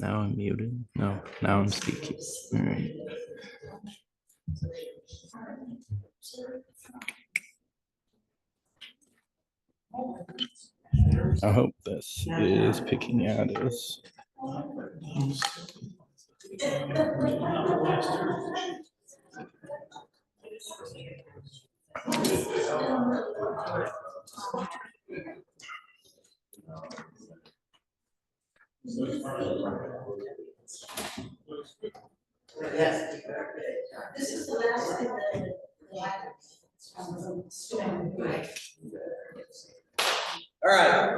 Now I'm muted. No, now I'm speaking. All right. I hope this is picking out as. Yes. This is the last thing All right.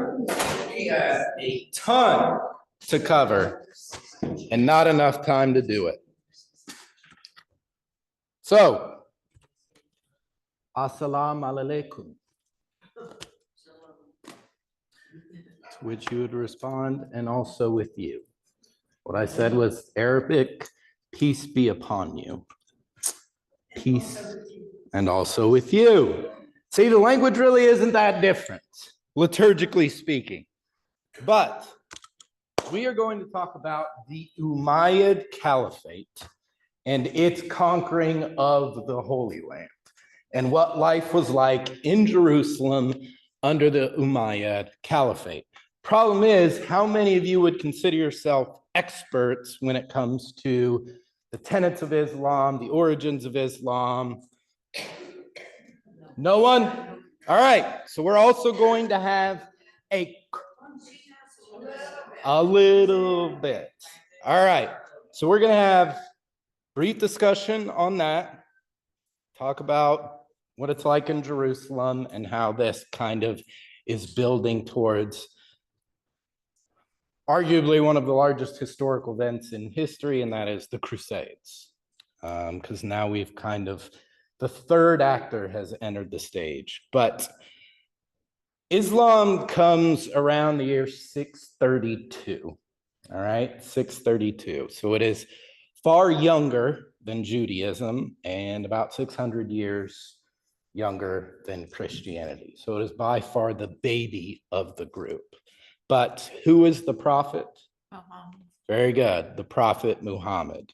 We have a ton to cover and not enough time to do it. So, Assalamu alaikum. To which you would respond, and also with you. What I said was Arabic, peace be upon you. Peace, and also with you. See, the language really isn't that different, liturgically speaking. But we are going to talk about the Umayyad Caliphate and its conquering of the Holy Land and what life was like in Jerusalem under the Umayyad Caliphate. Problem is, how many of you would consider yourself experts when it comes to the tenets of Islam, the origins of Islam? No one? All right, so we're also going to have a little bit. All right, so we're going to have brief discussion on that, talk about what it's like in Jerusalem and how this kind of is building towards arguably one of the largest historical events in history, and that is the Crusades. Because now we've kind of, the third actor has entered the stage. But Islam comes around the year 632, all right, 632. So it is far younger than Judaism and about 600 years younger than Christianity. So it is by far the baby of the group. But who is the prophet? Very good, the prophet Muhammad.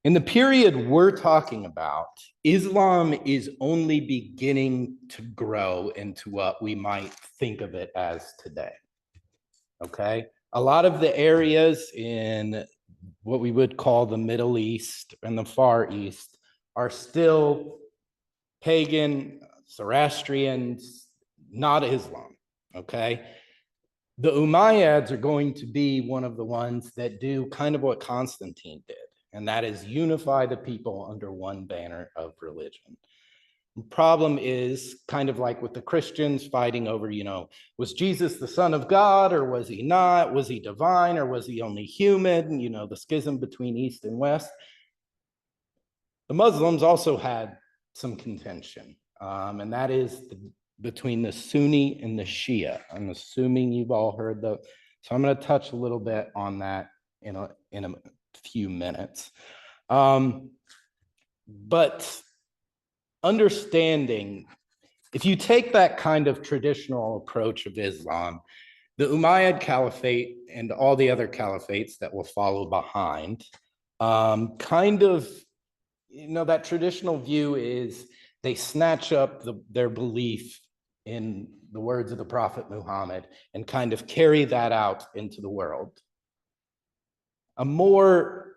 In the period we're talking about, Islam is only beginning to grow into what we might think of it as today. Okay? A lot of the areas in what we would call the Middle East and the Far East are still pagan, Zoroastrians, not Islam. Okay? The Umayyads are going to be one of the ones that do kind of what Constantine did, and that is unify the people under one banner of religion. The problem is kind of like with the Christians fighting over, was Jesus the Son of God or was he not? Was he divine or was he only human? The schism between East and West. The Muslims also had some contention, and that is between the Sunni and the Shia. I'm assuming you've all heard so I'm going to touch a little bit on that in a few minutes. But understanding, if you take that kind of traditional approach of Islam, the Umayyad Caliphate and all the other caliphates that will follow behind, that traditional view is they snatch up their belief in the words of the Prophet Muhammad and kind of carry that out into the world. A more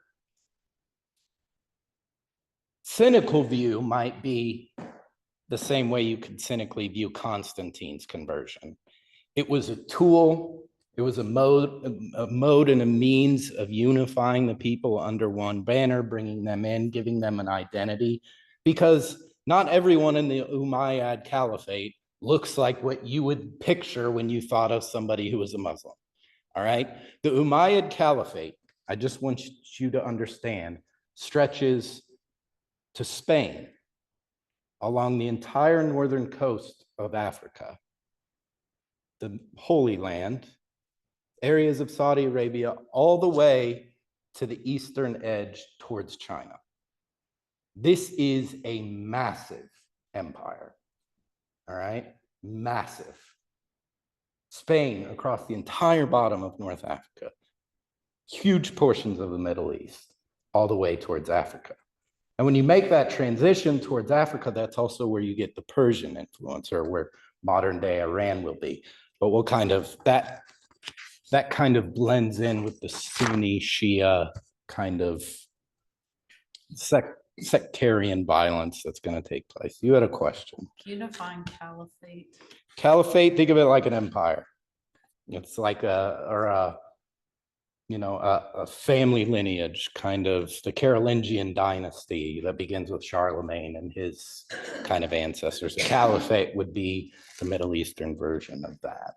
cynical view might be the same way you could cynically view Constantine's conversion. It was a tool, it was a mode and a means of unifying the people under one banner, bringing them in, giving them an identity, because not everyone in the Umayyad Caliphate looks like what you would picture when you thought of somebody who was a Muslim, all right? The Umayyad Caliphate, I just want you to understand, stretches to Spain, along the entire northern coast of Africa, the Holy Land, areas of Saudi Arabia, all the way to the eastern edge towards China. This is a massive empire, all right? Massive. Spain across the entire bottom of North Africa. huge portions of the Middle East, all the way towards Africa. And when you make that transition towards Africa, that's also where you get the Persian influence, or where modern day Iran will be. But what kind of that kind of blends in with the Sunni Shia kind of sectarian violence that's going to take place. You had a question. Unifying caliphate. Caliphate, think of it like an empire. It's like a family lineage, kind of the Carolingian dynasty that begins with Charlemagne and his kind of ancestors. The caliphate would be the Middle Eastern version of that.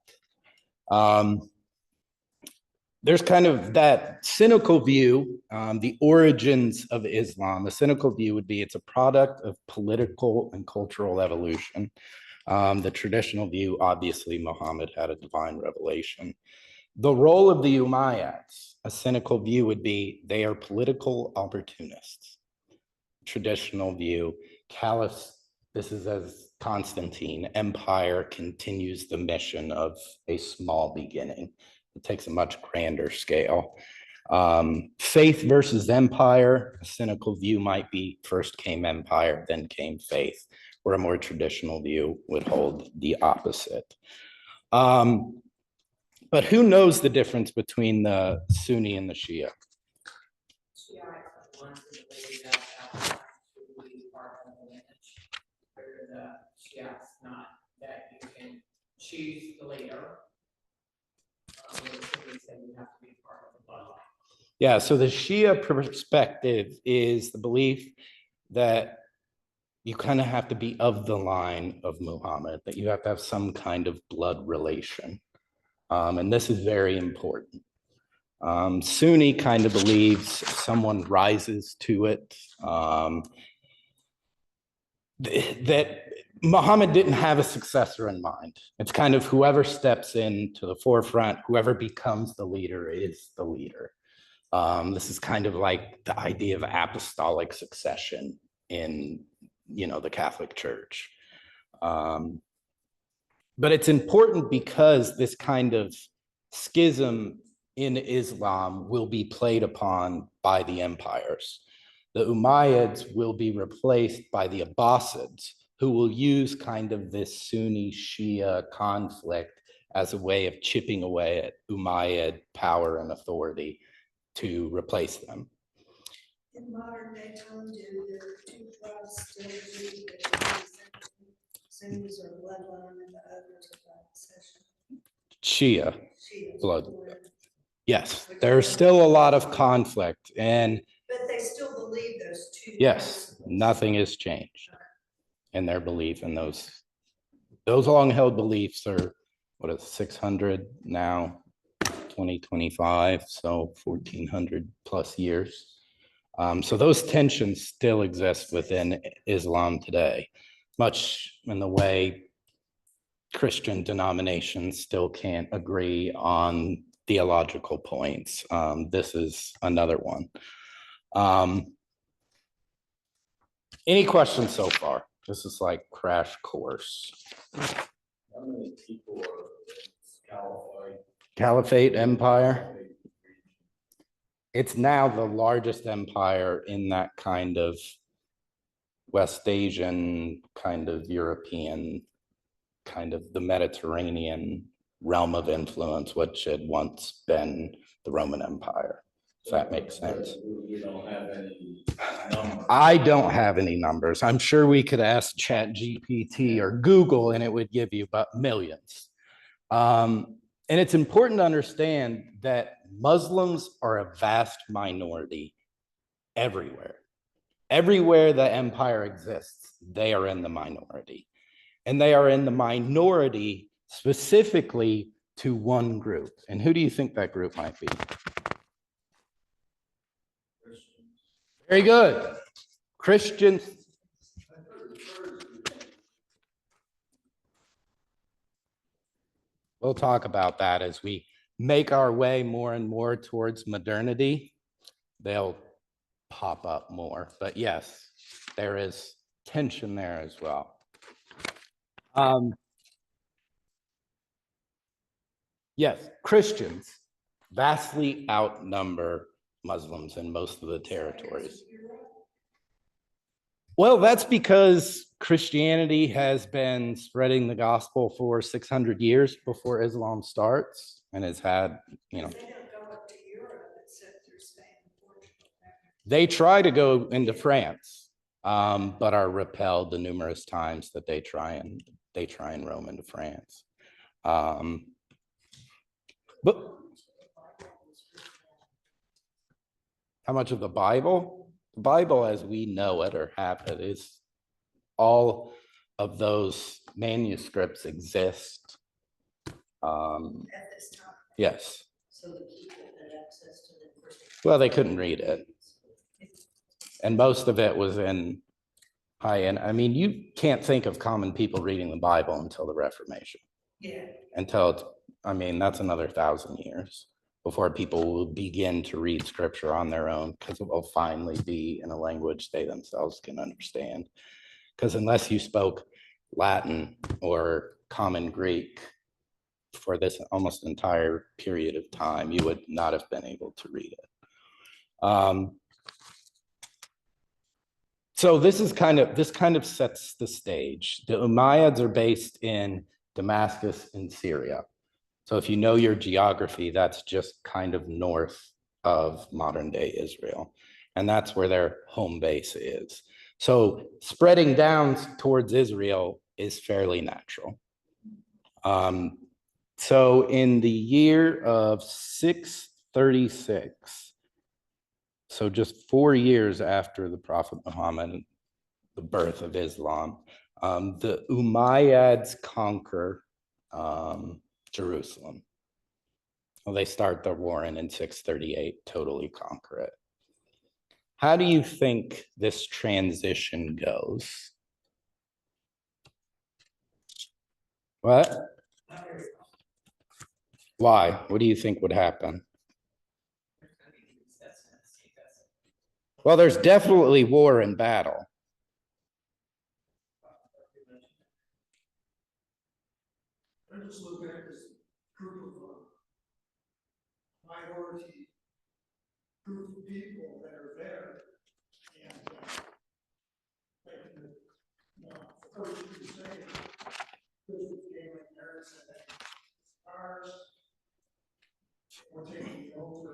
There's kind of that cynical view, the origins of Islam. The cynical view would be it's a product of political and cultural evolution. The traditional view, obviously, Muhammad had a divine revelation. The role of the Umayyads, a cynical view would be they are political opportunists. Traditional view, caliphs, this is as Constantine, empire continues the mission of a small beginning. It takes a much grander scale. Faith versus empire, a cynical view might be first came empire, then came faith, where a more traditional view would hold the opposite. But who knows the difference between the Sunni and the Shia? Not that you can choose the leader. Yeah, so the Shia perspective is the belief that you kind of have to be of the line of Muhammad, that you have to have some kind of blood relation. And this is very important. Sunni kind of believes someone rises to it, that Muhammad didn't have a successor in mind. It's kind of whoever steps into the forefront, whoever becomes the leader is the leader. This is kind of like the idea of apostolic succession in, the Catholic Church. But it's important because this kind of schism in Islam will be played upon by the empires. The Umayyads will be replaced by the Abbasids, who will use kind of this Sunni Shia conflict as a way of chipping away at Umayyad power and authority to replace them. In modern day time, do the two tribes still believe that Sunnis are bloodline and the others are possession? Shia Shias. blood. Yes, there's still a lot of conflict, and but they still believe those two. yes, nothing has changed in their belief in those long-held beliefs are, 600 now, 2025, so 1400 plus years. So those tensions still exist within Islam today, much in the way Christian denominations still can't agree on theological points. This is another one. Any questions so far? This is like crash course. How many people are in Caliphate Empire? It's now the largest empire in that kind of West Asian, kind of European, kind of the Mediterranean realm of influence, which had once been the Roman Empire, if that makes sense. You don't have any numbers. I don't have any numbers. I'm sure we could ask ChatGPT or Google and it would give you about millions. And it's important to understand that Muslims are a vast minority everywhere. Everywhere the empire exists, they are in the minority. And they are in the minority specifically to one group. And who do you think that group might be? Very good. Christians. We'll talk about that as we make our way more and more towards modernity. They'll pop up more, but yes, there is tension there as well. Yes, Christians. vastly outnumber Muslims in most of the territories. Well, that's because Christianity has been spreading the gospel for 600 years before Islam starts, and has had, They don't go up to Europe except through Spain and Portugal. they try to go into France, but are repelled the numerous times that they try and roam into France. But how much of the Bible? The Bible as we know it or have it is all of those manuscripts exist. At this time. Yes. So the people had access to the Christian. Well, they couldn't read it. And most of it was in high-end. I mean, you can't think of common people reading the Bible until the Reformation. Yeah. I mean, that's another 1,000 years before people will begin to read scripture on their own, because it will finally be in a language they themselves can understand. Because unless you spoke Latin or Common Greek for this almost entire period of time, you would not have been able to read it. So this kind of sets the stage. The Umayyads are based in Damascus in Syria. So if you know your geography, that's just kind of north of modern day Israel. And that's where their home base is. So spreading down towards Israel is fairly natural. So in the year of 636, so just 4 years after the Prophet Muhammad, the birth of Islam, the Umayyads conquer Jerusalem. Well, they start their war in 638, totally conquer it. How do you think this transition goes? What? Why? What do you think would happen? Well, there's definitely war and battle. I just look at this group of minority group of people that are there, and like the first crusade, Christians came in there and said that ours, we're taking it over.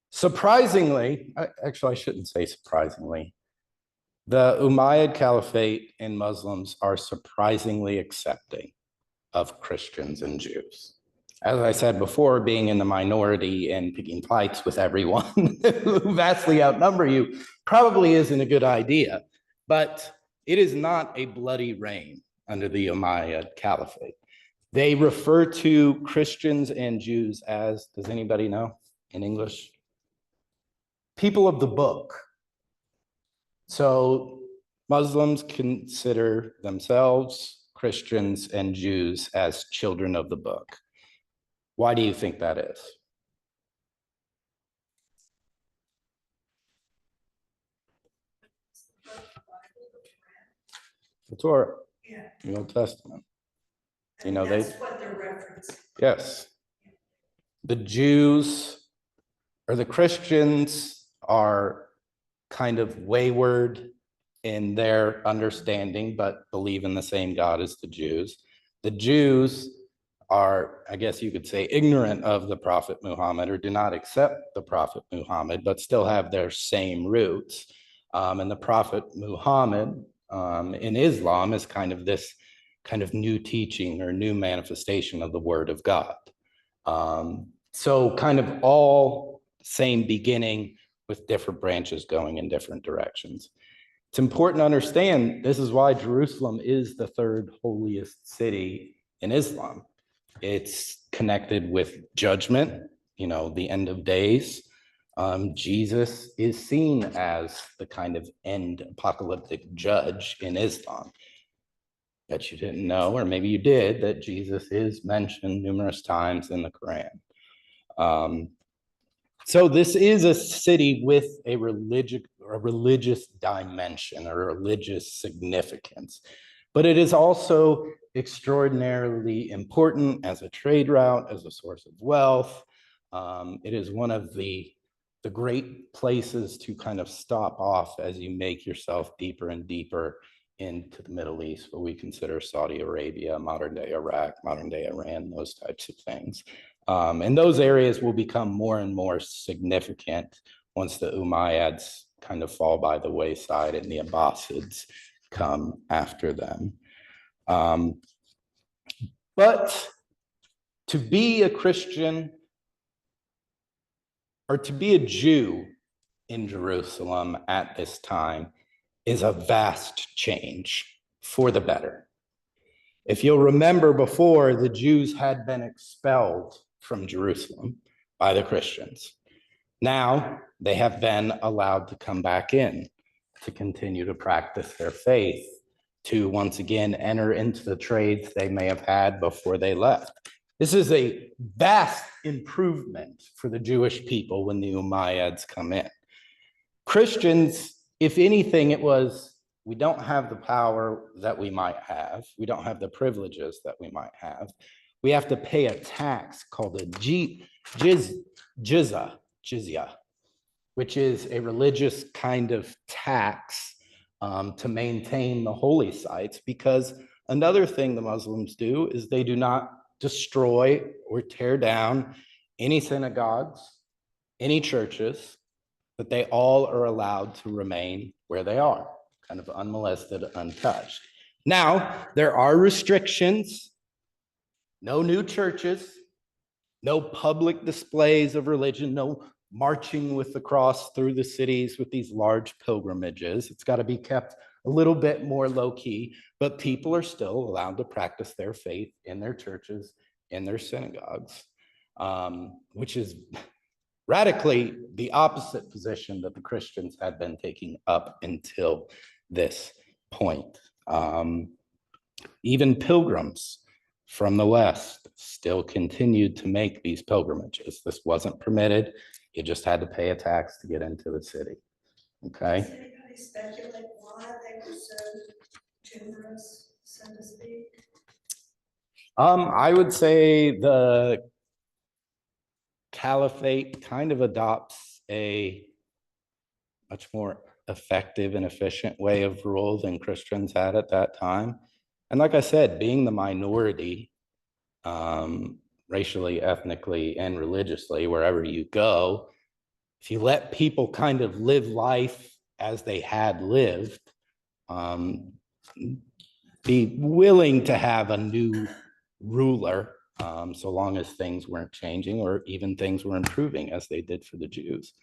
Surprisingly, actually, I shouldn't say surprisingly, the Umayyad Caliphate and Muslims are surprisingly accepting of Christians and Jews. As I said before, being in the minority and picking fights with everyone who vastly outnumber you probably isn't a good idea, but it is not a bloody reign under the Umayyad Caliphate. They refer to Christians and Jews as, does anybody know in English? People of the book. So Muslims consider themselves, Christians and Jews, as children of the book. Why do you think that is? The Torah, Yeah. the Old Testament. You know, That's what they're referencing. Yes. The Jews or the Christians are kind of wayward in their understanding, but believe in the same God as the Jews. The Jews are, I guess you could say, ignorant of the Prophet Muhammad, or do not accept the Prophet Muhammad, but still have their same roots. And the Prophet Muhammad in Islam is kind of this kind of new teaching or new manifestation of the Word of God. So kind of all same beginning with different branches going in different directions. It's important to understand this is why Jerusalem is the third holiest city in Islam. It's connected with judgment, you know, the end of days. Jesus is seen as the kind of end apocalyptic judge in Islam. Bet you didn't know, or maybe you did, that Jesus is mentioned numerous times in the Quran. So this is a city with a religious dimension or religious significance. but it is also extraordinarily important as a trade route, as a source of wealth. It is one of the great places to kind of stop off as you make yourself deeper and deeper into the Middle East, what we consider Saudi Arabia, modern day Iraq, modern day Iran, those types of things. And those areas will become more and more significant once the Umayyads kind of fall by the wayside and the Abbasids come after them. But to be a Christian or to be a Jew in Jerusalem at this time is a vast change for the better. If you'll remember before, the Jews had been expelled from Jerusalem by the Christians. Now they have been allowed to come back in to continue to practice their faith, to once again enter into the trades they may have had before they left. This is a vast improvement for the Jewish people when the Umayyads come in. Christians, if anything, it was, we don't have the power that we might have. We don't have the privileges that we might have. We have to pay a tax called a jizya, which is a religious kind of tax to maintain the holy sites, because another thing the Muslims do is they do not destroy or tear down any synagogues, any churches, but they all are allowed to remain where they are, kind of unmolested, untouched. Now, there are restrictions, no new churches, no public displays of religion, no marching with the cross through the cities with these large pilgrimages. It's got to be kept a little bit more low key, but people are still allowed to practice their faith in their churches, in their synagogues, which is radically the opposite position that the Christians had been taking up until this point. Even pilgrims from the West still continued to make these pilgrimages. This wasn't permitted. You just had to pay a tax to get into the city. Okay. Does anybody speculate why they were so generous, so to speak? I would say the caliphate kind of adopts a much more effective and efficient way of rule than Christians had at that time. And like I said, being the minority, racially, ethnically, and religiously, wherever you go, if you let people kind of live life as they had lived, be willing to have a new ruler, so long as things weren't changing or even things were improving as they did for the Jews.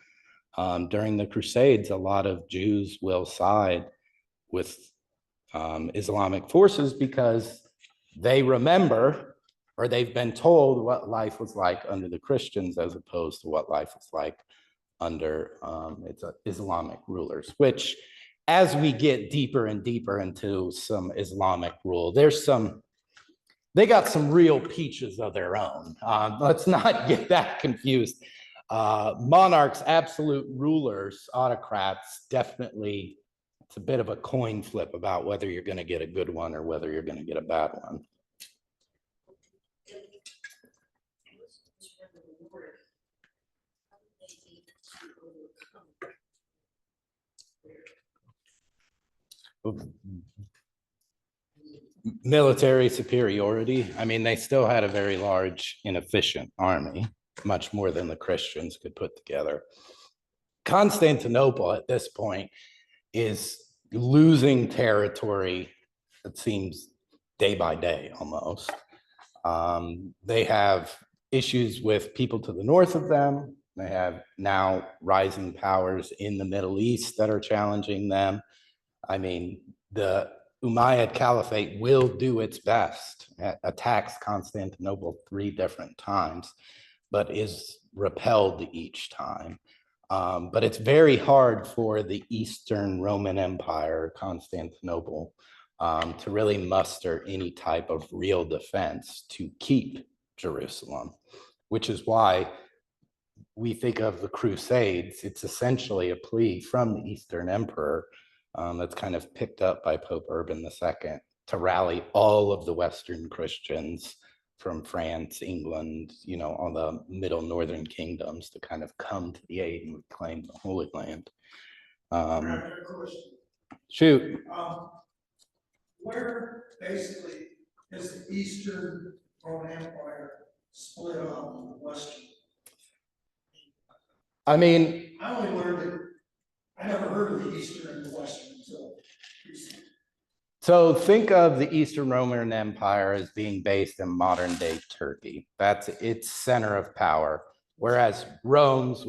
During the Crusades, a lot of Jews will side with Islamic forces because they remember, or they've been told, what life was like under the Christians as opposed to what life was like under Islamic rulers, which as we get deeper and deeper into some Islamic rule, they got some real peaches of their own. Let's not get that confused. Monarchs, absolute rulers, autocrats, definitely, it's a bit of a coin flip about whether you're going to get a good one or whether you're going to get a bad one. Military superiority. I mean, they still had a very large, inefficient army, much more than the Christians could put together. Constantinople at this point is losing territory, it seems, day by day almost. They have issues with people to the north of them. They have now rising powers in the Middle East that are challenging them. I mean, the Umayyad Caliphate will do its best, attacks Constantinople 3 different times, but is repelled each time. But it's very hard for the Eastern Roman Empire, Constantinople, to really muster any type of real defense to keep Jerusalem, which is why we think of the Crusades. It's essentially a plea from the Eastern Emperor that's kind of picked up by Pope Urban II to rally all of the Western Christians from France, England, you know, all the middle northern kingdoms to kind of come to the aid and reclaim the Holy Land. I have a question. Shoot. Where basically is the Eastern Roman Empire split off from the Western? I mean, I only learned it, I never heard of the Eastern and the Western until recently. so think of the Eastern Roman Empire as being based in modern day Turkey. That's its center of power, whereas Rome's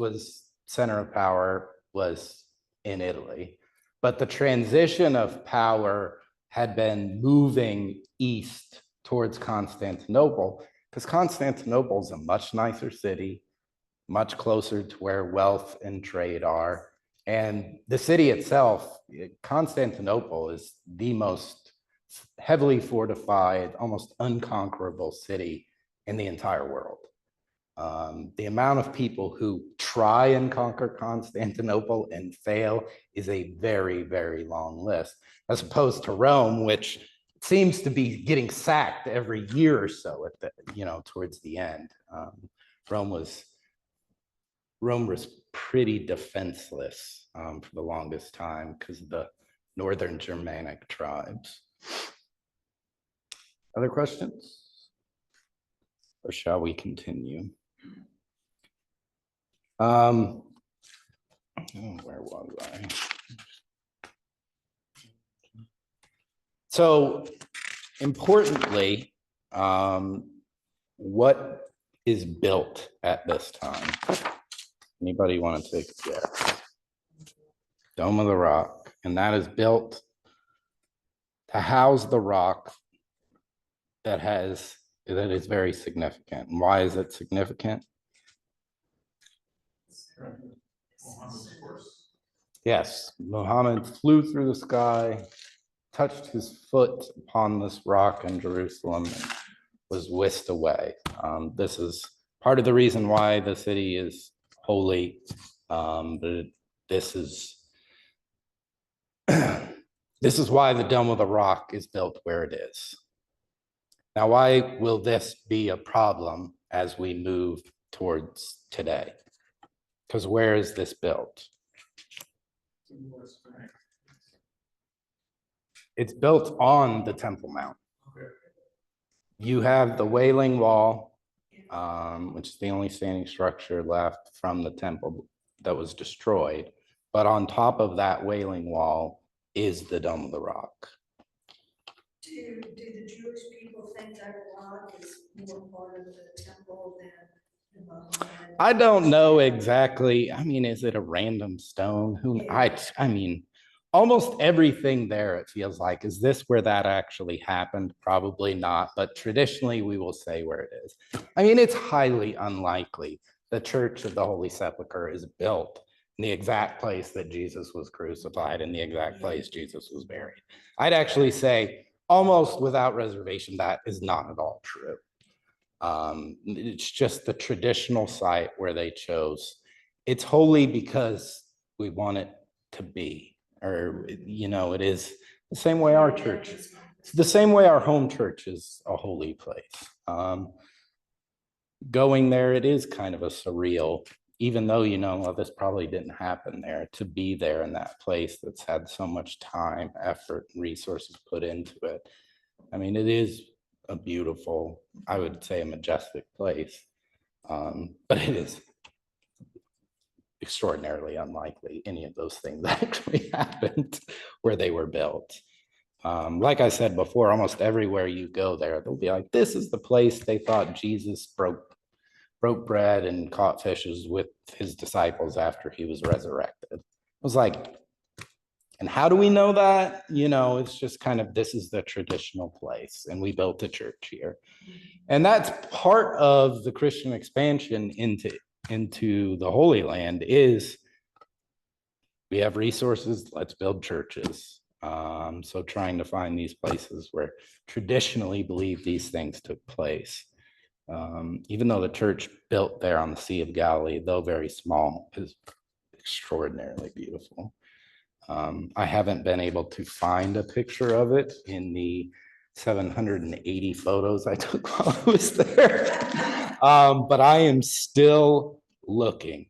center of power was in Italy. But the transition of power had been moving east towards Constantinople, because Constantinople is a much nicer city, much closer to where wealth and trade are. And the city itself, Constantinople, is the most heavily fortified, almost unconquerable city in the entire world. The amount of people who try and conquer Constantinople and fail is a very, very long list, as opposed to Rome, which seems to be getting sacked every year or so at the, you know, towards the end. Rome was pretty defenseless for the longest time because of the northern Germanic tribes. Other questions? Or shall we continue? Where was I? So importantly, what is built at this time? Anybody want to take a guess? Dome of the Rock, and that is built to house the rock that is very significant. And why is it significant? Yes, Muhammad flew through the sky, touched his foot upon this rock in Jerusalem, and was whisked away. This is part of the reason why the city is holy, but this is this is why the Dome of the Rock is built where it is. Now, why will this be a problem as we move towards today? Because where is this built? It's built on the Temple Mount. You have the Wailing Wall, which is the only standing structure left from the temple that was destroyed. But on top of that Wailing Wall is the Dome of the Rock. Do the Jewish people think that rock is more part of the temple than the Muhammad? I don't know exactly. I mean, is it a random stone? I mean, almost everything there, it feels like, is this where that actually happened? Probably not, but traditionally we will say where it is. I mean, it's highly unlikely the Church of the Holy Sepulchre is built in the exact place that Jesus was crucified, in the exact place Jesus was buried. I'd actually say almost without reservation, that is not at all true. It's just the traditional site where they chose. It's holy because we want it to be, or, you know, it is the same way our church, it's the same way our home church is a holy place. Going there, it is kind of a surreal, even though, you know, well, this probably didn't happen there, to be there in that place that's had so much time, effort, and resources put into it. I mean, it is a beautiful, I would say a majestic place, but it is extraordinarily unlikely any of those things actually happened where they were built. Like I said before, almost everywhere you go there, they'll be like, this is the place they thought Jesus broke bread and caught fishes with his disciples after he was resurrected. I was like, and how do we know that? You know, it's just kind of, this is the traditional place, and we built a church here. And that's part of the Christian expansion into the Holy Land is we have resources, let's build churches. So trying to find these places where traditionally believe these things took place. Even though the church built there on the Sea of Galilee, though very small, is extraordinarily beautiful. I haven't been able to find a picture of it in the 780 photos I took while I was there. But I am still looking.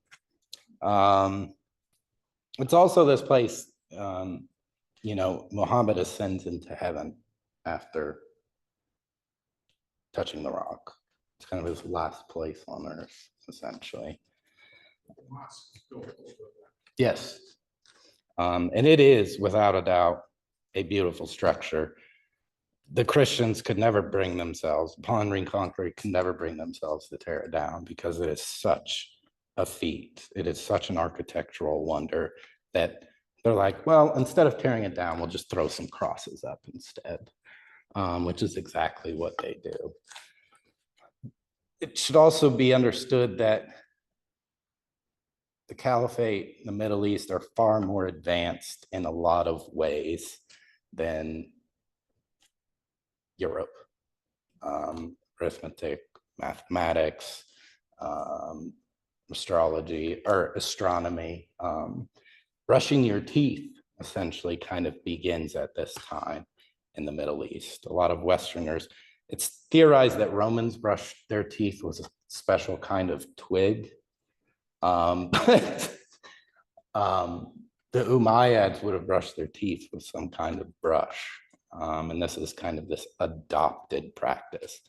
It's also this place, Muhammad ascends into heaven after touching the rock. It's kind of his last place on earth, essentially. Yes. And it is, without a doubt, a beautiful structure. The Christians could never bring themselves, upon reconquering, could never bring themselves to tear it down because it is such a feat. It is such an architectural wonder that they're like, well, instead of tearing it down, we'll just throw some crosses up instead, which is exactly what they do. It should also be understood that the caliphate in the Middle East are far more advanced in a lot of ways than Europe. Arithmetic, mathematics, astrology or astronomy. Brushing your teeth essentially kind of begins at this time in the Middle East. A lot of Westerners, it's theorized that Romans brushed their teeth with a special kind of twig. But the Umayyads would have brushed their teeth with some kind of brush. And this is kind of this adopted practice.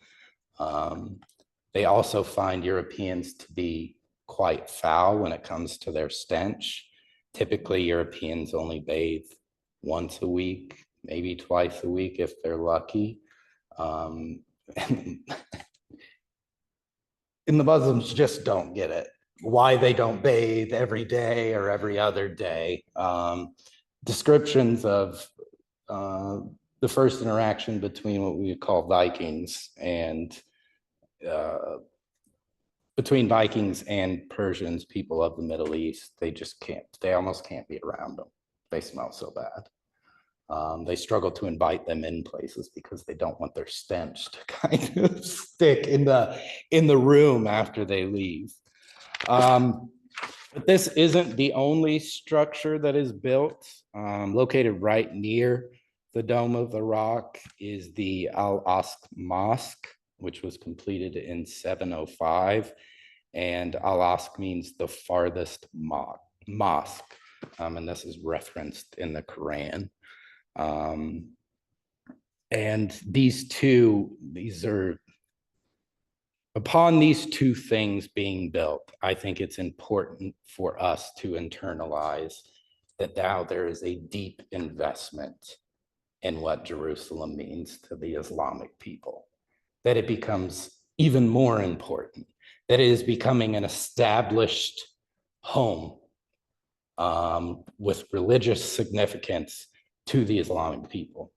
They also find Europeans to be quite foul when it comes to their stench. Typically, Europeans only bathe once a week, maybe twice a week if they're lucky. And the Muslims just don't get it. Why they don't bathe every day or every other day. Descriptions of the first interaction between what we would call Vikings and between Vikings and Persians, people of the Middle East, they almost can't be around them. They smell so bad. They struggle to invite them in places because they don't want their stench to kind of stick in the room after they leave. But this isn't the only structure that is built. Located right near the Dome of the Rock is the Al-Aqsa Mosque, which was completed in 705. And Al-Aqsa means the farthest mosque. And this is referenced in the Quran. And upon these two things being built, I think it's important for us to internalize that now there is a deep investment in what Jerusalem means to the Islamic people, that it becomes even more important, that it is becoming an established home with religious significance to the Islamic people.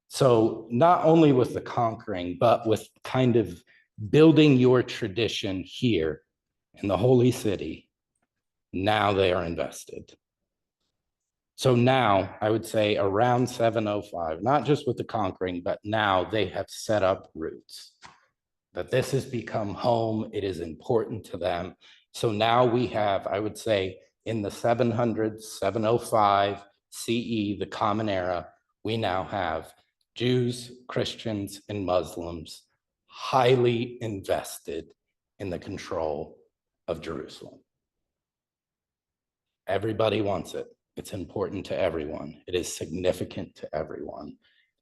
So not only with the conquering, but with kind of building your tradition here in the holy city, now they are invested. So now I would say around 705, not just with the conquering, but now they have set up roots, that this has become home. It is important to them. So now we have, I would say in the 700s, 705 CE, the Common Era, we now have Jews, Christians, and Muslims highly invested in the control of Jerusalem. Everybody wants it. It's important to everyone. It is significant to everyone,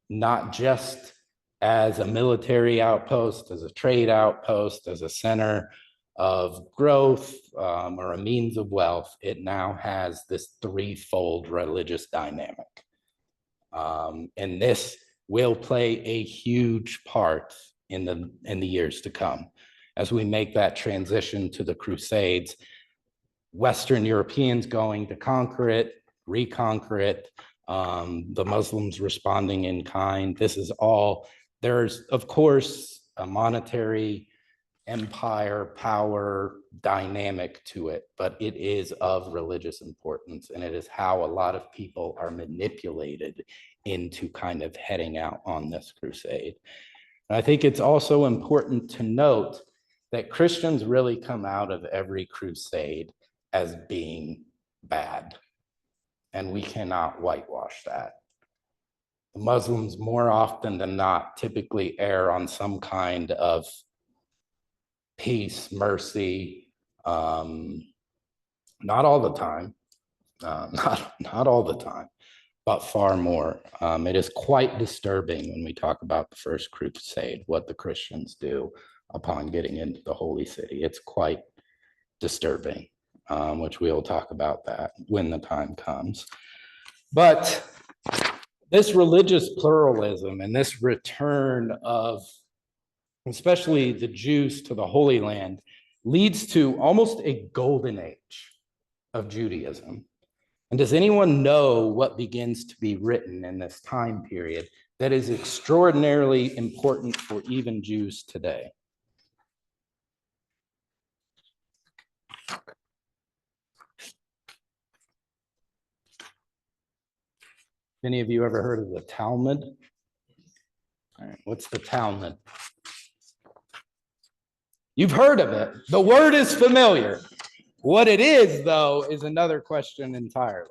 not just as a military outpost, as a trade outpost, as a center of growth or a means of wealth. It now has this threefold religious dynamic. And this will play a huge part in the years to come. As we make that transition to the Crusades, Western Europeans going to conquer it, reconquer it, the Muslims responding in kind. This is all, there's of course a monetary empire power dynamic to it, but it is of religious importance, and it is how a lot of people are manipulated into kind of heading out on this crusade. And I think it's also important to note that Christians really come out of every crusade as being bad, and we cannot whitewash that. Muslims more often than not typically err on some kind of peace, mercy, not all the time, not all the time, but far more. It is quite disturbing when we talk about the First Crusade, what the Christians do upon getting into the Holy City. It's quite disturbing, which we'll talk about that when the time comes. But this religious pluralism and this return of especially the Jews to the Holy Land leads to almost a golden age of Judaism. And does anyone know what begins to be written in this time period that is extraordinarily important for even Jews today? Any of you ever heard of the Talmud? All right, what's the Talmud? You've heard of it. The word is familiar. What it is, though, is another question entirely.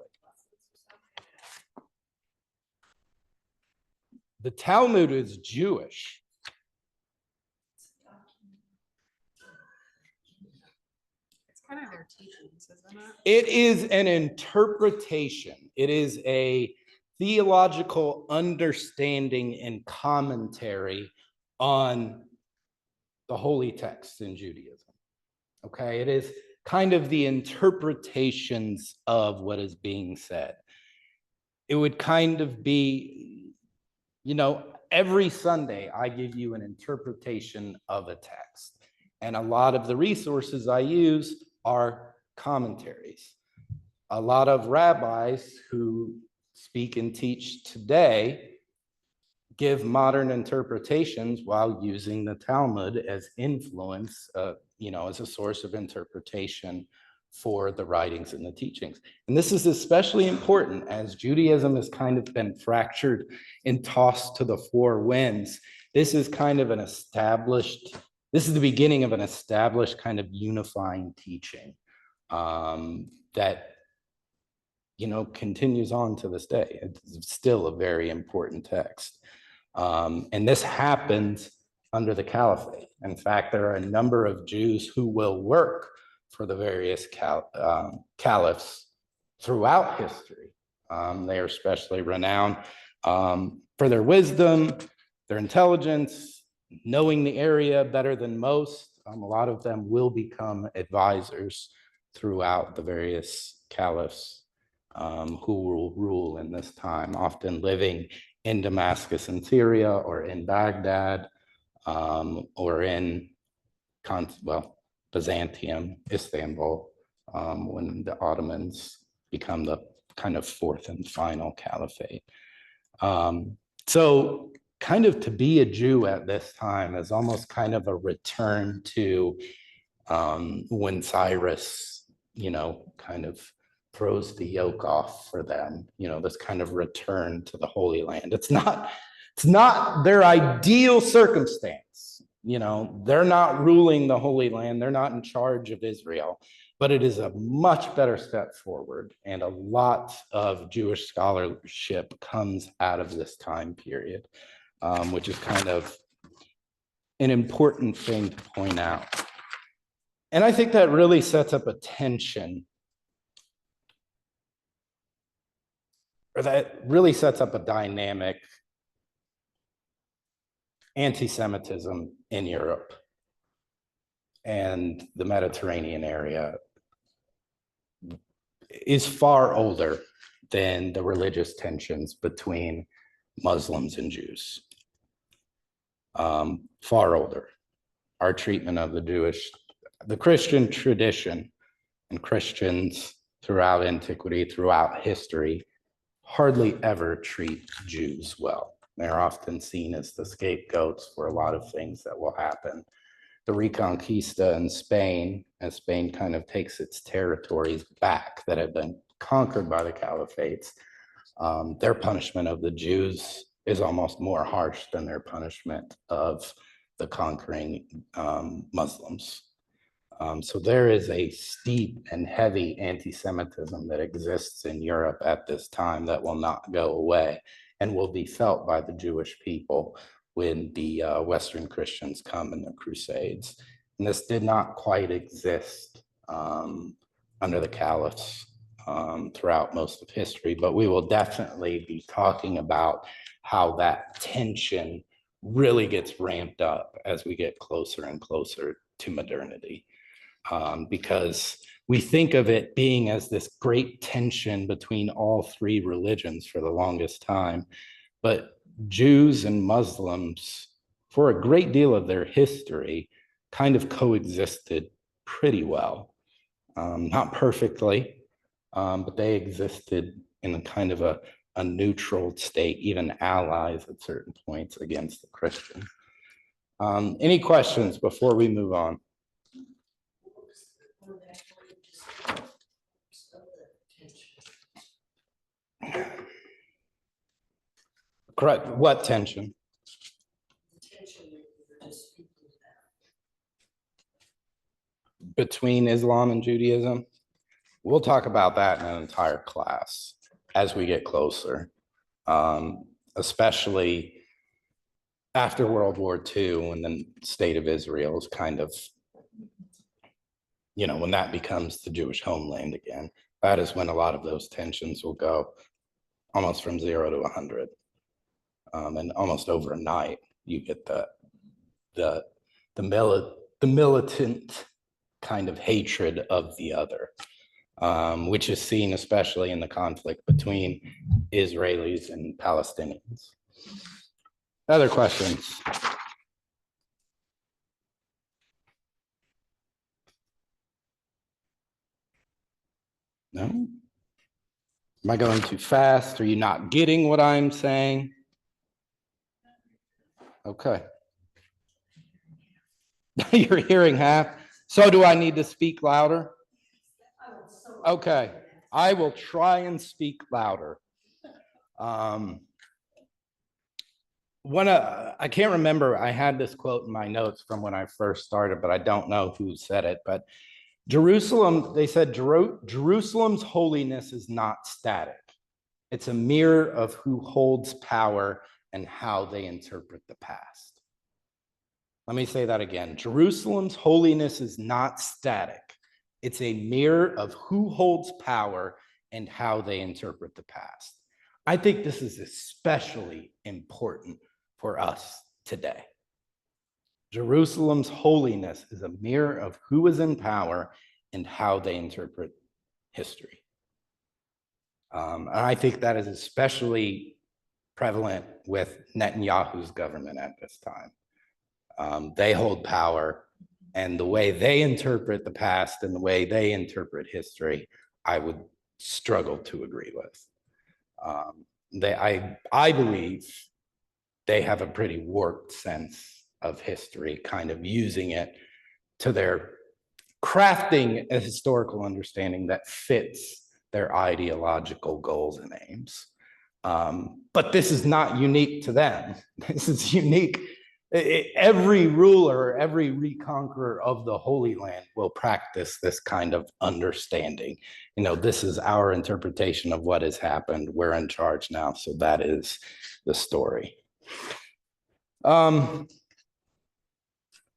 The Talmud is Jewish. It's kind of their teachings, isn't it? It is an interpretation. It is a theological understanding and commentary on the holy texts in Judaism. Okay, it is kind of the interpretations of what is being said. It would kind of be, you know, every Sunday I give you an interpretation of a text. And a lot of the resources I use are commentaries. A lot of rabbis who speak and teach today give modern interpretations while using the Talmud as influence, you know, as a source of interpretation for the writings and the teachings. And this is especially important as Judaism has kind of been fractured and tossed to the four winds. This is kind of this is the beginning of an established kind of unifying teaching that, you know, continues on to this day. It's still a very important text. And this happens under the Caliphate. In fact, there are a number of Jews who will work for the various caliphs throughout history. They are especially renowned for their wisdom, their intelligence, knowing the area better than most. A lot of them will become advisors throughout the various caliphs who will rule in this time, often living in Damascus in Syria or in Baghdad or in, Byzantium, Istanbul, when the Ottomans become the kind of fourth and final caliphate. So kind of to be a Jew at this time is almost kind of a return to when Cyrus, you know, kind of throws the yoke off for them, you know, this kind of return to the Holy Land. It's not their ideal circumstance. You know, they're not ruling the Holy Land. They're not in charge of Israel, but it is a much better step forward. And a lot of Jewish scholarship comes out of this time period, which is kind of an important thing to point out. And I think that really sets up a tension, or that really sets up a dynamic anti-Semitism in Europe and the Mediterranean area is far older than the religious tensions between Muslims and Jews. Far older. Our treatment of the Christian tradition and Christians throughout antiquity, throughout history, hardly ever treat Jews well. They're often seen as the scapegoats for a lot of things that will happen. The Reconquista in Spain, as Spain kind of takes its territories back that had been conquered by the caliphates, their punishment of the Jews is almost more harsh than their punishment of the conquering Muslims. So there is a steep and heavy anti-Semitism that exists in Europe at this time that will not go away. and will be felt by the Jewish people when the Western Christians come in the Crusades. And this did not quite exist under the caliphs throughout most of history, but we will definitely be talking about how that tension really gets ramped up as we get closer and closer to modernity. Because we think of it being as this great tension between all three religions for the longest time, but Jews and Muslims, for a great deal of their history, kind of coexisted pretty well. Not perfectly, but they existed in a kind of a neutral state, even allies at certain points against the Christians. Any questions before we move on? Correct. What tension? Between Islam and Judaism? We'll talk about that in an entire class as we get closer, especially after World War II, when the state of Israel is kind of, when that becomes the Jewish homeland again. That is when a lot of those tensions will go almost from 0 to 100. And almost overnight, you get the militant kind of hatred of the other, which is seen especially in the conflict between Israelis and Palestinians. Other questions? No? Am I going too fast? Are you not getting what I'm saying? Okay. You're hearing half. So do I need to speak louder? Okay. I will try and speak louder. I can't remember. I had this quote in my notes from when I first started, but I don't know who said it. But Jerusalem, they said, Jerusalem's holiness is not static. It's a mirror of who holds power and how they interpret the past. Let me say that again. Jerusalem's holiness is not static. It's a mirror of who holds power and how they interpret the past. I think this is especially important for us today. Jerusalem's holiness is a mirror of who is in power and how they interpret history. And I think that is especially prevalent with Netanyahu's government at this time. They hold power, and the way they interpret the past and the way they interpret history, I would struggle to agree with. I believe they have a pretty warped sense of history, kind of using it to their crafting a historical understanding that fits their ideological goals and aims. But this is not unique to them. This is unique. Every ruler, every reconqueror of the Holy Land will practice this kind of understanding. This is our interpretation of what has happened. We're in charge now, so that is the story. The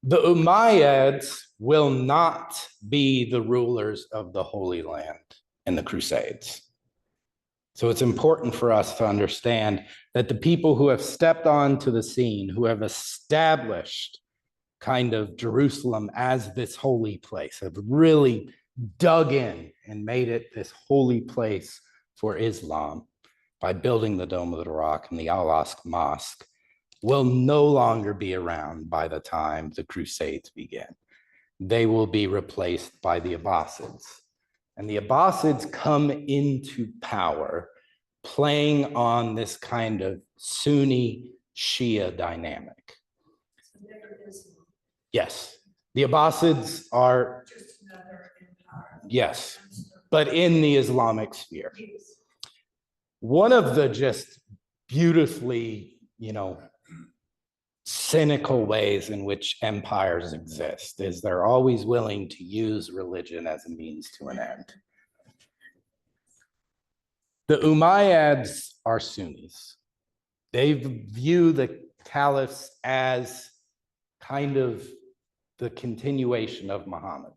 Umayyads will not be the rulers of the Holy Land in the Crusades. So it's important for us to understand that the people who have stepped onto the scene, who have established kind of Jerusalem as this holy place, have really dug in and made it this holy place for Islam by building the Dome of the Rock and the Al-Aqsa Mosque, will no longer be around by the time the Crusades begin. They will be replaced by the Abbasids. And the Abbasids come into power playing on this kind of Sunni Shia dynamic. Yes, the Abbasids are, yes, but in the Islamic sphere. One of the just beautifully, cynical ways in which empires exist is they're always willing to use religion as a means to an end. The Umayyads are Sunnis. they view the caliphs as kind of the continuation of Muhammad.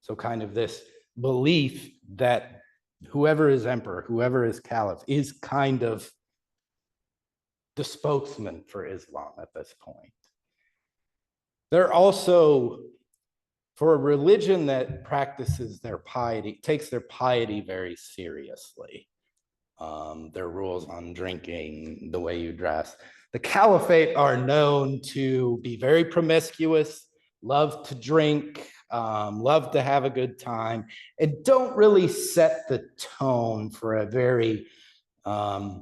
So kind of this belief that whoever is emperor, whoever is caliph, is kind of the spokesman for Islam at this point. They're also, for a religion that practices their piety, takes their piety very seriously. Their rules on drinking, the way you dress. The caliphate are known to be very promiscuous, love to drink, love to have a good time, and don't really set the tone for a very, they're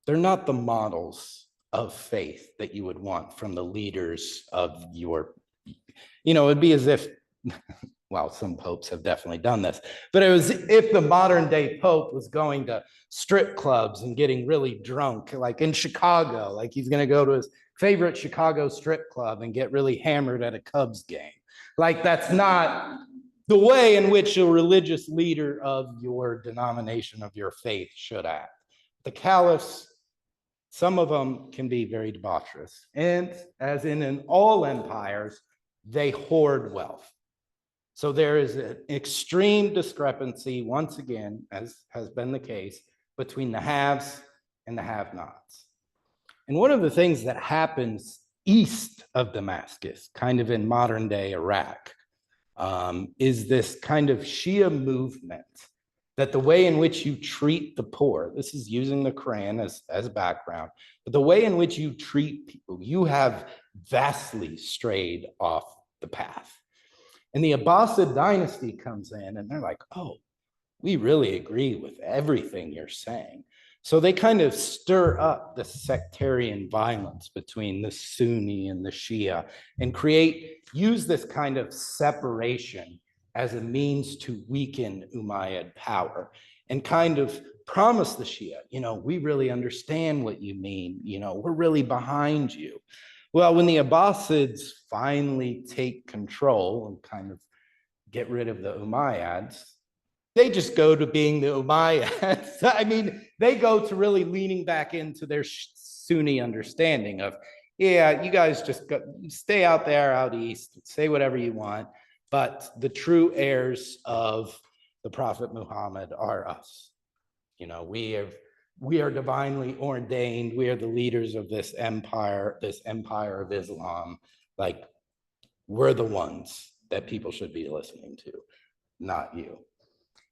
not the models of faith that you would want from the leaders of your, it'd be as if, well, some popes have definitely done this, but it was if the modern day pope was going to strip clubs and getting really drunk, like in Chicago, like he's going to go to his favorite Chicago strip club and get really hammered at a Cubs game. Like that's not the way in which a religious leader of your denomination, of your faith, should act. The caliphs, some of them can be very debaucherous. And as in all empires, they hoard wealth. So there is an extreme discrepancy, once again, as has been the case, between the haves and the have-nots. And one of the things that happens east of Damascus, kind of in modern day Iraq, is this kind of Shia movement that the way in which you treat the poor, this is using the Quran as background, but the way in which you treat people, you have vastly strayed off the path. And the Abbasid dynasty comes in and they're like, oh, we really agree with everything you're saying. So they kind of stir up the sectarian violence between the Sunni and the Shia and use this kind of separation as a means to weaken Umayyad power and kind of promise the Shia, we really understand what you mean, we're really behind you. Well, when the Abbasids finally take control and kind of get rid of the Umayyads, they just go to being the Umayyads. I mean, they go to really leaning back into their Sunni understanding of, yeah, you guys just stay out there, out east, say whatever you want. But the true heirs of the Prophet Muhammad are us. We are divinely ordained. We are the leaders of this empire of Islam. Like, we're the ones that people should be listening to, not you.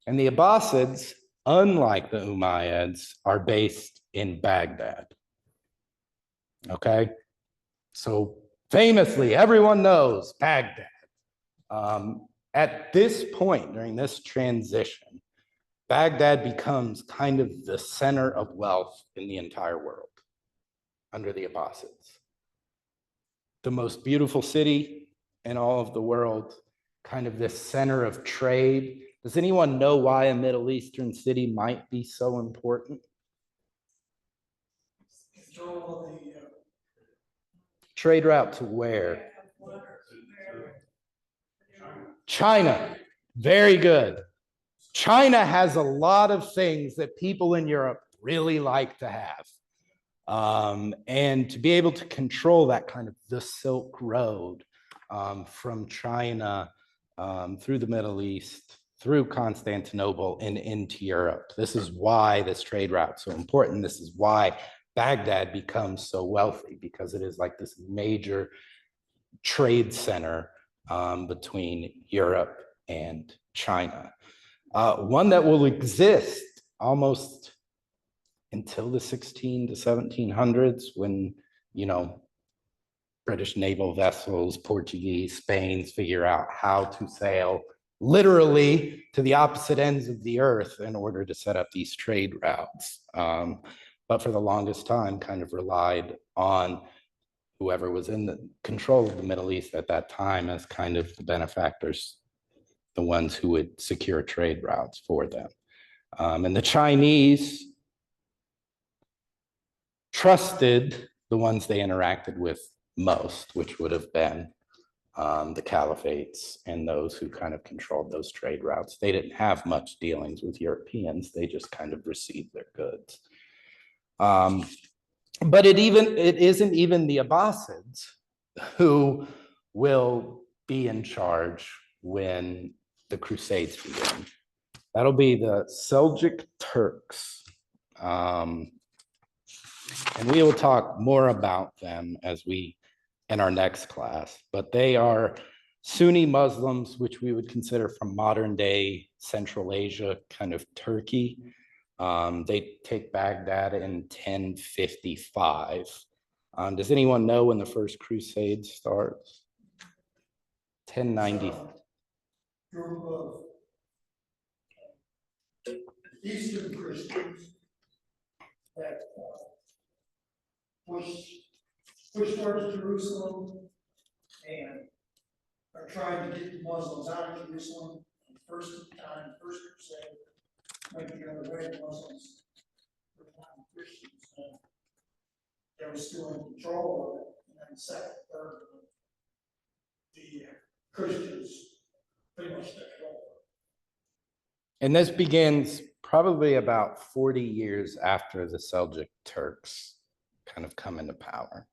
And the Abbasids, unlike the Umayyads, are based in Baghdad. Okay? So famously, everyone knows Baghdad. At this point, during this transition, Baghdad becomes kind of the center of wealth in the entire world under the Abbasids. The most beautiful city in all of the world, kind of this center of trade. Does anyone know why a Middle Eastern city might be so important? Trade route to where? China. Very good. China has a lot of things that people in Europe really like to have. And to be able to control that kind of the Silk Road from China through the Middle East, through Constantinople and into Europe. This is why this trade route is so important. This is why Baghdad becomes so wealthy, because it is like this major trade center between Europe and China. One that will exist almost until the 16 to 1700s when, British naval vessels, Portuguese, Spain's figure out how to sail literally to the opposite ends of the earth in order to set up these trade routes. But for the longest time, kind of relied on whoever was in the control of the Middle East at that time as kind of the benefactors, the ones who would secure trade routes for them. And the Chinese trusted the ones they interacted with most, which would have been the caliphates and those who kind of controlled those trade routes. They didn't have much dealings with Europeans. They just kind of received their goods. But it isn't even the Abbasids who will be in charge when the Crusades begin. That'll be the Seljuk Turks. And we will talk more about them in our next class, but they are Sunni Muslims, which we would consider from modern day Central Asia, kind of Turkey. They take Baghdad in 1055. Does anyone know when the First Crusade starts? 1090. Group of Eastern Christians that push towards Jerusalem and are trying to get the Muslims out of Jerusalem. The first crusade went the other way. The Muslims were not Christians, and they were still in control of it. And then the second, third, the Christians pretty much took it over. And this begins probably about 40 years after the Seljuk Turks kind of come into power.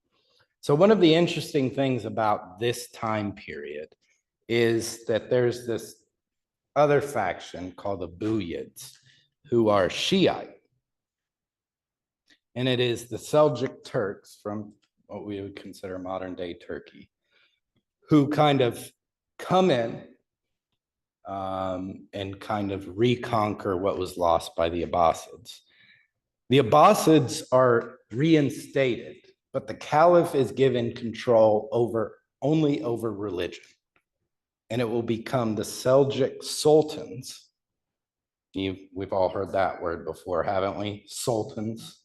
So one of the interesting things about this time period is that there's this other faction called the Umayyads, who are Shiite. And it is the Seljuk Turks from what we would consider modern day Turkey, who kind of come in and kind of reconquer what was lost by the Abbasids. The Abbasids are reinstated, but the Caliph is given control only over religion. And it will become the Seljuk Sultans. We've all heard that word before, haven't we? Sultans.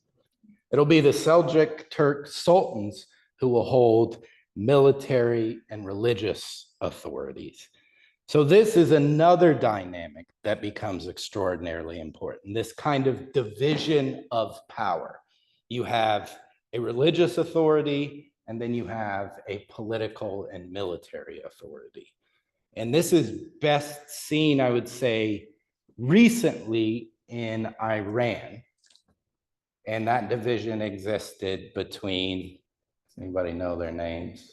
It'll be the Seljuk Turk Sultans who will hold military and religious authorities. So this is another dynamic that becomes extraordinarily important, this kind of division of power. You have a religious authority, and then you have a political and military authority. And this is best seen, I would say, recently in Iran. And that division existed between, does anybody know their names?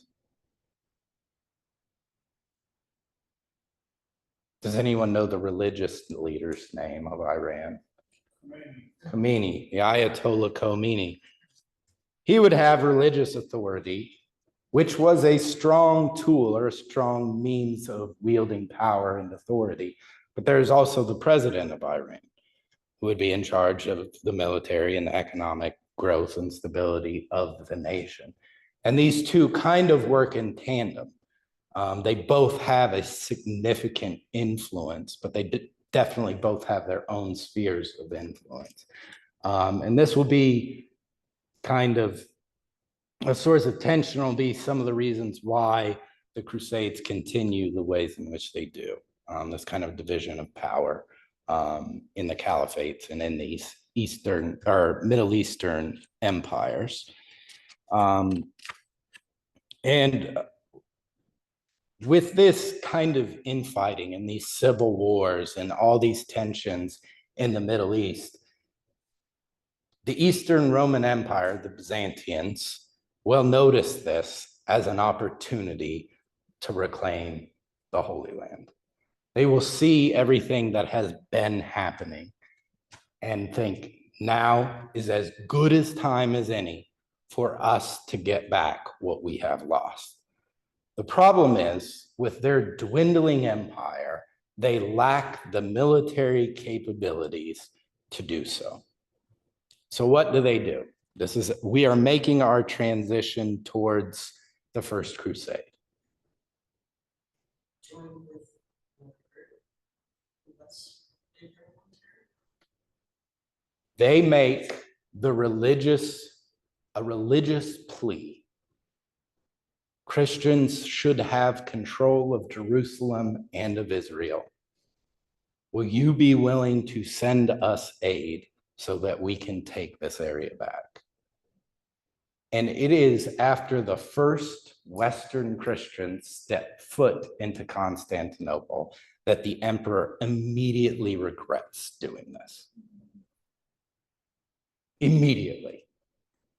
Does anyone know the religious leader's name of Iran? Khomeini, the Ayatollah Khomeini. He would have religious authority, which was a strong tool or a strong means of wielding power and authority. But there's also the president of Iran, who would be in charge of the military and the economic growth and stability of the nation. And these two kind of work in tandem. They both have a significant influence, but they definitely both have their own spheres of influence. And this will be kind of a source of tension, will be some of the reasons why the Crusades continue the ways in which they do. This kind of division of power in the caliphates and in these Eastern or Middle Eastern empires. And with this kind of infighting and these civil wars and all these tensions in the Middle East, the Eastern Roman Empire, the Byzantines, will notice this as an opportunity to reclaim the Holy Land. They will see everything that has been happening and think now is as good a time as any for us to get back what we have lost. The problem is, with their dwindling empire, they lack the military capabilities to do so. So what do? We are making our transition towards the First Crusade. They make a religious plea. Christians should have control of Jerusalem and of Israel. Will you be willing to send us aid so that we can take this area back? And it is after the first Western Christians step foot into Constantinople that the emperor immediately regrets doing this. immediately,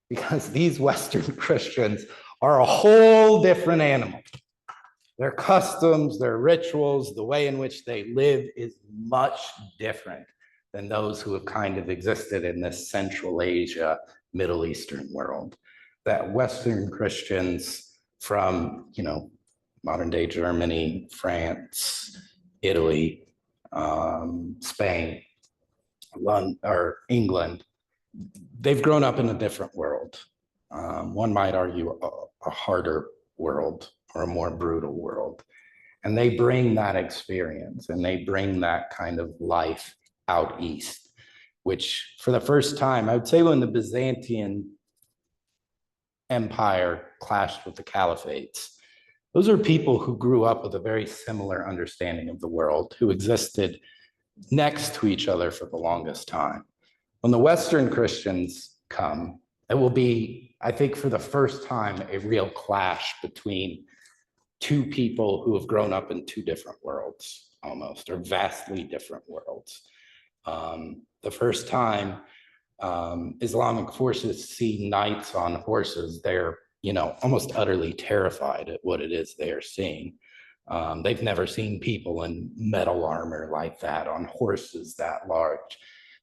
because these Western Christians are a whole different animal. Their customs, their rituals, the way in which they live is much different than those who have kind of existed in this Central Asia, Middle Eastern world. That Western Christians from, modern day Germany, France, Italy, Spain, London, or England, they've grown up in a different world. One might argue a harder world or a more brutal world. And they bring that experience and they bring that kind of life out east, which for the first time, I would say when the Byzantine Empire clashed with the Caliphates, those are people who grew up with a very similar understanding of the world, who existed next to each other for the longest time. When the Western Christians come, it will be, I think, for the first time, a real clash between two people who have grown up in two different worlds, almost, or vastly different worlds. The first time Islamic forces see knights on horses, they're, almost utterly terrified at what it is they are seeing. They've never seen people in metal armor like that, on horses that large.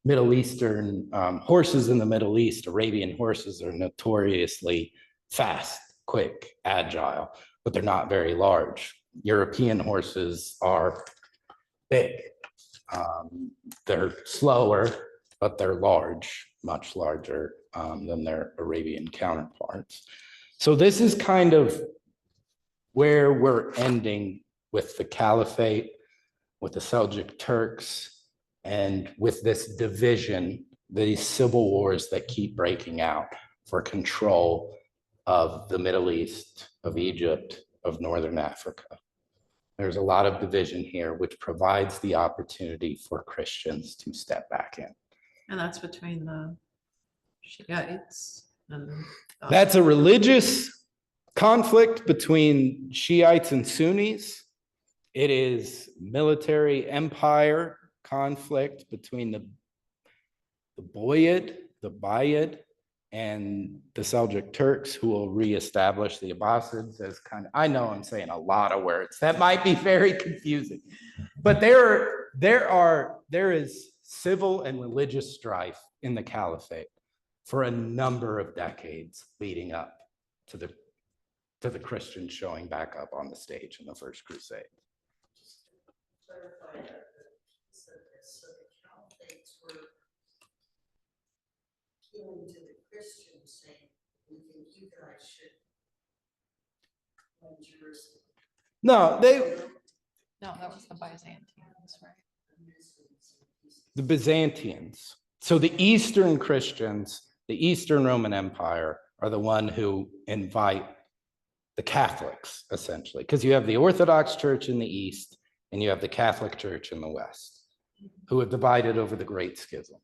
Middle Eastern horses in the Middle East, Arabian horses, are notoriously fast, quick, agile, but they're not very large. European horses are big. They're slower, but they're large, much larger than their Arabian counterparts. So this is kind of where we're ending with the Caliphate, with the Seljuk Turks, and with this division, these civil wars that keep breaking out for control of the Middle East, of Egypt, of Northern Africa. There's a lot of division here, which provides the opportunity for Christians to step back in. And that's between the Shiites and That's a religious conflict between Shiites and Sunnis. It is military empire conflict between the Umayyad, and the Seljuk Turks, who will reestablish the Abbasids as kind of, I know I'm saying a lot of words. That might be very confusing, but there is civil and religious strife in the Caliphate for a number of decades leading up to the Christians showing back up on the stage in the First Crusade. Clarify that, so the Caliphates were appealing to the Christians, saying, we think you guys should win Jerusalem. No, no, that was the Byzantines, right? the Byzantines. So the Eastern Christians, the Eastern Roman Empire, are the one who invite the Catholics, essentially, because you have the Orthodox Church in the East and you have the Catholic Church in the West, who have divided over the Great Schism.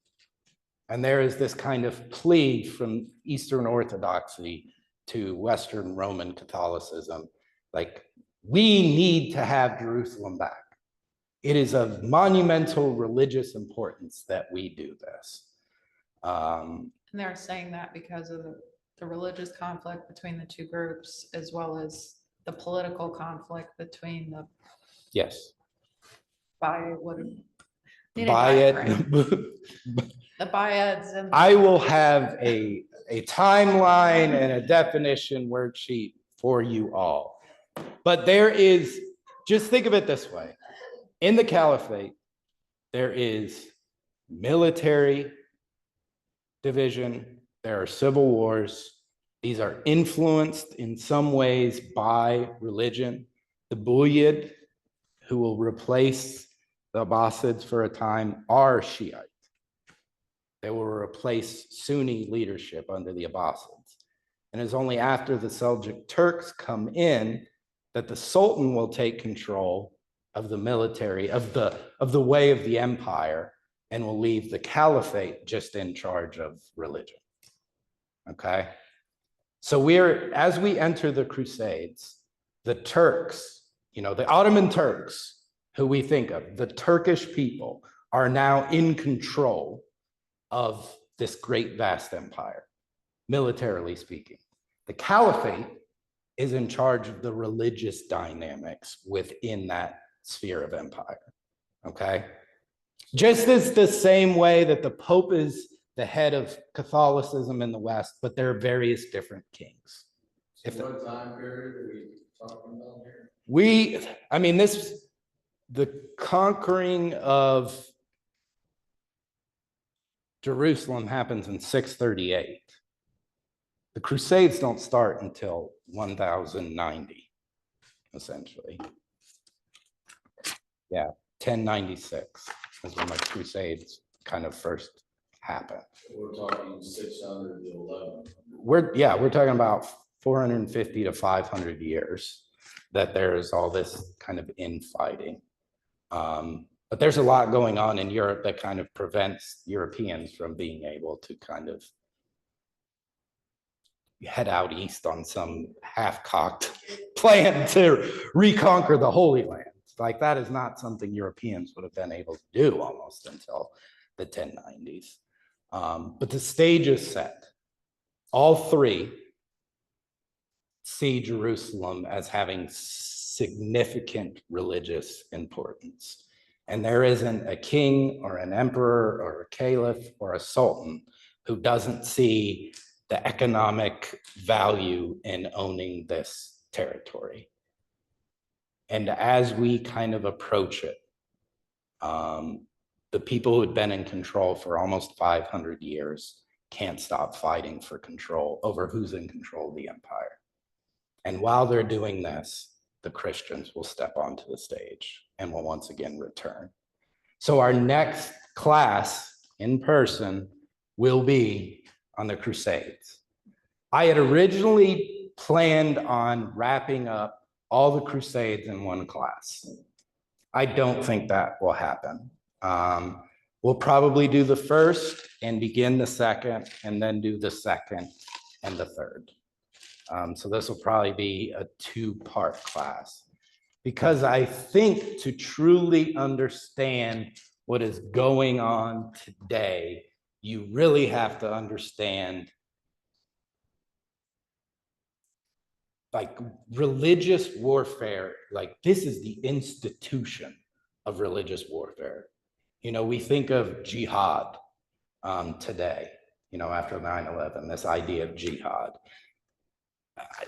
And there is this kind of plea from Eastern Orthodoxy to Western Roman Catholicism, like, we need to have Jerusalem back. It is of monumental religious importance that we do this. And they're saying that because of the religious conflict between the two groups, as well as the political conflict between the Yes. the Buyads and I will have a timeline and a definition worksheet for you all. But there is, just think of it this way. In the Caliphate, there is military division, there are civil wars. These are influenced in some ways by religion. The Umayyad, who will replace the Abbasids for a time, are Shiite. They will replace Sunni leadership under the Abbasids. And it's only after the Seljuk Turks come in that the Sultan will take control of the military, of the way of the empire, and will leave the Caliphate just in charge of religion. Okay? So as we enter the Crusades, the Turks, the Ottoman Turks, who we think of, the Turkish people, are now in control of this great vast empire, militarily speaking. The caliphate is in charge of the religious dynamics within that sphere of empire, okay? Just as the same way that the Pope is the head of Catholicism in the West, but there are various different kings. So what time period are we talking about here? The conquering of Jerusalem happens in 638. The Crusades don't start until 1090, essentially. Yeah, 1096 is when the Crusades kind of first happened. We're talking 600 to 11. We're talking about 450 to 500 years that there's all this kind of infighting. But there's a lot going on in Europe that kind of prevents Europeans from being able to kind of head out east on some half-cocked plan to reconquer the Holy Land. Like, that is not something Europeans would have been able to do almost until the 1090s. But the stage is set. All three see Jerusalem as having significant religious importance. And there isn't a king or an emperor or a caliph or a sultan who doesn't see the economic value in owning this territory. And as we kind of approach it, the people who had been in control for almost 500 years can't stop fighting for control over who's in control of the empire. And while they're doing this, the Christians will step onto the stage and will once again return. So our next class in person will be on the Crusades. I had originally planned on wrapping up all the Crusades in one class. I don't think that will happen. We'll probably do the first and begin the second, and then do the second and the third. So this will probably be a two-part class, because I think to truly understand what is going on today, you really have to understand like religious warfare. Like, this is the institution of religious warfare. You know, we think of jihad today, you know, after 9/11, this idea of jihad.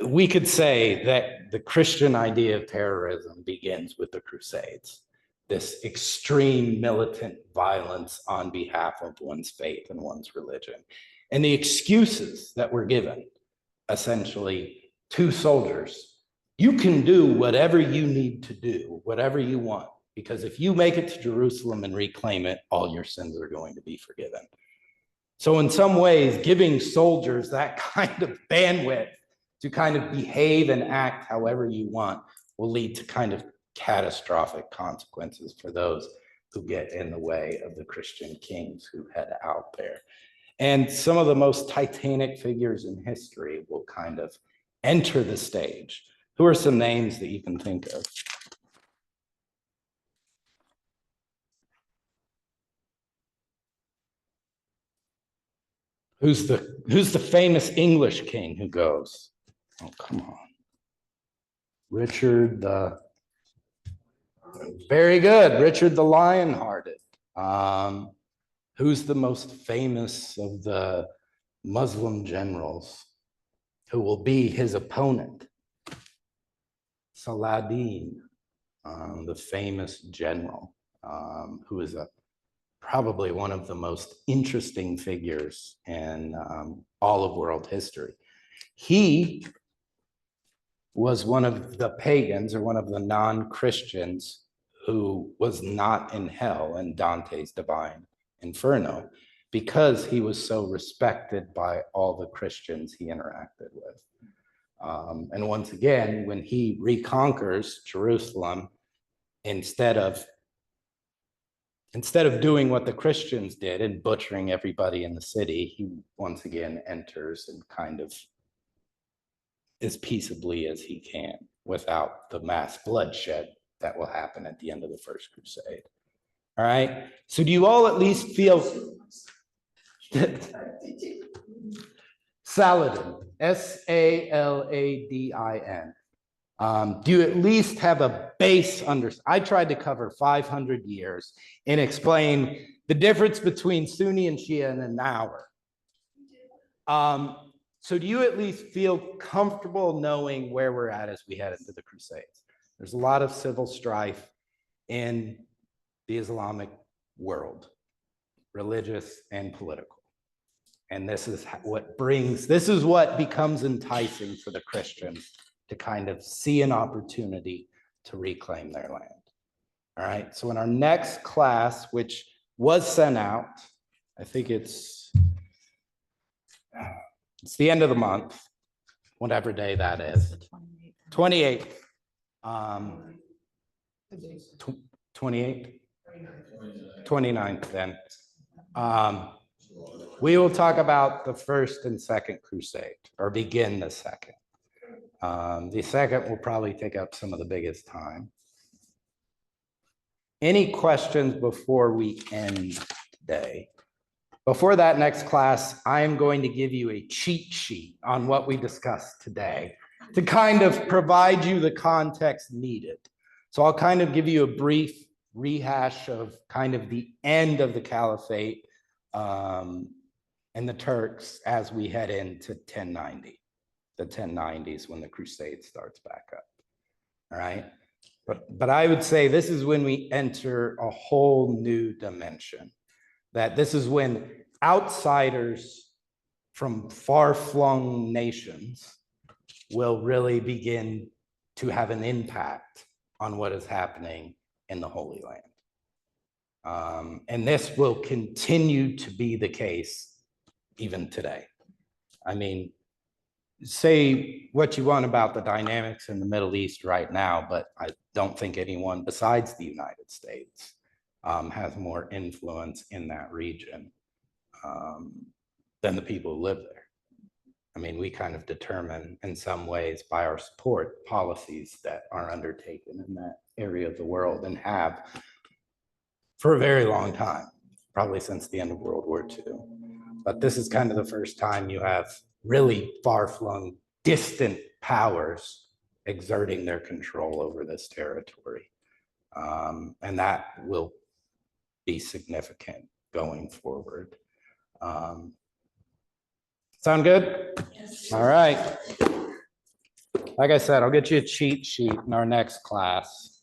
We could say that the Christian idea of terrorism begins with the Crusades, this extreme militant violence on behalf of one's faith and one's religion. And the excuses that were given, essentially, to soldiers: you can do whatever you need to do, whatever you want, because if you make it to Jerusalem and reclaim it, all your sins are going to be forgiven. So in some ways, giving soldiers that kind of bandwidth to kind of behave and act however you want will lead to kind of catastrophic consequences for those who get in the way of the Christian kings who head out there. And some of the most titanic figures in history will kind of enter the stage. Who are some names that you can think of? Who's the famous English king who goes? Oh, come on. Richard the, very good, Richard the Lionhearted. Who's the most famous of the Muslim generals who will be his opponent? Saladin, the famous general, who is probably one of the most interesting figures in all of world history. He was one of the pagans, or one of the non-Christians, who was not in hell in Dante's Divine Inferno, because he was so respected by all the Christians he interacted with. And once again, when he reconquers Jerusalem, instead of doing what the Christians did and butchering everybody in the city, he once again enters and kind of as peaceably as he can, without the mass bloodshed that will happen at the end of the First Crusade. All right, so do you all at least feel, Saladin, Saladin. Do you at least have a base I tried to cover 500 years and explain the difference between Sunni and Shia in an hour. So do you at least feel comfortable knowing where we're at as we head into the Crusades? There's a lot of civil strife in the Islamic world, religious and political. And this is what becomes enticing for the Christians to kind of see an opportunity to reclaim their land. All right, so in our next class, which was sent out, I think it's the end of the month, whatever day that is, 28th. 28th, 29th then. We will talk about the first and second crusade, or begin the second. The second will probably take up some of the biggest time. Any questions before we end today? Before that next class, I am going to give you a cheat sheet on what we discussed today to kind of provide you the context needed. So I'll kind of give you a brief rehash of kind of the end of the caliphate and the Turks as we head into 1090, the 1090s when the crusade starts back up. All right. But I would say this is when we enter a whole new dimension, that this is when outsiders from far-flung nations will really begin to have an impact on what is happening in the Holy Land. And this will continue to be the case even today. I mean, say what you want about the dynamics in the Middle East right now, but I don't think anyone besides the United States has more influence in that region than the people who live there. I mean, we kind of determine in some ways by our support policies that are undertaken in that area of the world and have for a very long time, probably since the end of World War II. But this is kind of the first time you have really far-flung, distant powers exerting their control over this territory. And that will be significant going forward. Sound good? Yes. All right. Like I said, I'll get you a cheat sheet in our next class.